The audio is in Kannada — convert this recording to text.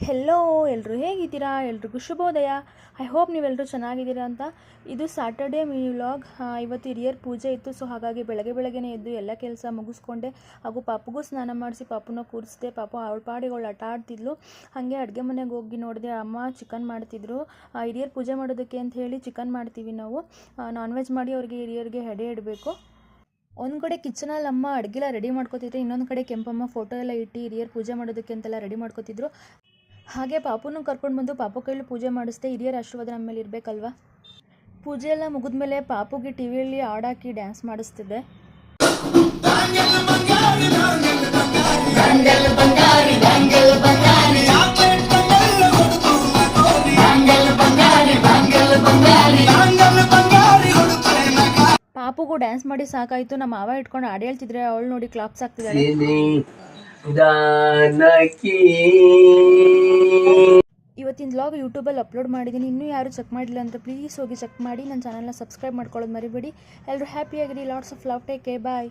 ಹೆಲೋ ಎಲ್ಲರೂ ಹೇಗಿದ್ದೀರಾ? ಎಲ್ರಿಗೂ ಶುಭೋದಯ. ಐ ಹೋಪ್ ನೀವೆಲ್ಲರೂ ಚೆನ್ನಾಗಿದ್ದೀರಾ ಅಂತ. ಇದು ಸ್ಯಾಟರ್ಡೇ ಮಿನಿ ವ್ಲಾಗ್. ಇವತ್ತು ಹಿರಿಯರ ಪೂಜೆ ಇತ್ತು, ಸೊ ಹಾಗಾಗಿ ಬೆಳಗ್ಗೆನೇ ಎದ್ದು ಎಲ್ಲ ಕೆಲಸ ಮುಗಿಸ್ಕೊಂಡೆ. ಹಾಗೂ ಪಾಪುಗೂ ಸ್ನಾನ ಮಾಡಿಸಿ ಪಾಪುನ ಕೂರಿಸಿದೆ. ಪಾಪು ಅವಳ ಪಾಡಿಗೆ ಅವಳು ಆಟ ಆಡ್ತಿದ್ಲು. ಹಾಗೆ ಅಡುಗೆ ಮನೆಗೆ ಹೋಗಿ ನೋಡಿದೆ, ಅಮ್ಮ ಚಿಕನ್ ಮಾಡ್ತಿದ್ರು. ಹಿರಿಯರ ಪೂಜೆ ಮಾಡೋದಕ್ಕೆ ಅಂತ ಹೇಳಿ ಚಿಕನ್ ಮಾಡ್ತೀವಿ ನಾವು. ನಾನ್ ವೆಜ್ ಮಾಡಿ ಅವ್ರಿಗೆ ಹಿರಿಯರಿಗೆ ಎಡೆ ಇಡಬೇಕು. ಒಂದು ಕಡೆ ಕಿಚನಲ್ಲಿ ಅಮ್ಮ ಅಡುಗೆಲ್ಲ ರೆಡಿ ಮಾಡ್ಕೋತಿದ್ರು, ಇನ್ನೊಂದು ಕಡೆ ಕೆಂಪಮ್ಮ ಫೋಟೋ ಎಲ್ಲ ಇಟ್ಟು ಹಿರಿಯರು ಪೂಜೆ ಮಾಡೋದಕ್ಕೆ ಅಂತೆಲ್ಲ ರೆಡಿ ಮಾಡ್ಕೋತಿದ್ರು. ಹಾಗೆ ಪಾಪುನೂ ಕರ್ಕೊಂಡು ಬಂದು ಪಾಪು ಕೈಲಿ ಪೂಜೆ ಮಾಡಿಸ್ದೆ. ಹಿರಿಯರ ಆಶೀರ್ವಾದ ನಮ್ಮ ಮೇಲೆ ಇರಬೇಕಲ್ವ. ಪೂಜೆ ಎಲ್ಲ ಮುಗಿದ್ಮೇಲೆ ಪಾಪುಗೆ ಟಿವಿಯಲ್ಲಿ ಹಾಡಾಕಿ ಡ್ಯಾನ್ಸ್ ಮಾಡಿಸ್ತಿದ್ದೆ. ಪಾಪುಗೂ ಡ್ಯಾನ್ಸ್ ಮಾಡಿ ಸಾಕಾಯಿತು. ನಮ್ಮ ಮಾವ ಇಟ್ಕೊಂಡು ಹಾಡು ಹೇಳ್ತಿದ್ರೆ ಅವಳು ನೋಡಿ ಕ್ಲಾಪ್ಸ್ ಆಗ್ತಿದ್ದಾಳೆ. ಇವತ್ತಿನ ವ್ಲಾಗ್ ಯೂಟ್ಯೂಬಲ್ಲಿ ಅಪ್ಲೋಡ್ ಮಾಡಿದ್ದೀನಿ. ಇನ್ನೂ ಯಾರು ಚೆಕ್ ಮಾಡಿಲ್ಲ ಅಂತ ಪ್ಲೀಸ್ ಹೋಗಿ ಚೆಕ್ ಮಾಡಿ. ನನ್ನ ಚಾನಲ್ನ ಸಬ್ಸ್ಕ್ರೈಬ್ ಮಾಡ್ಕೊಳ್ಳೋದು ಮರಿಬೇಡಿ. ಎಲ್ಲರೂ ಹ್ಯಾಪಿಯಾಗಿರಿ. Lots of love. Take care. Bye.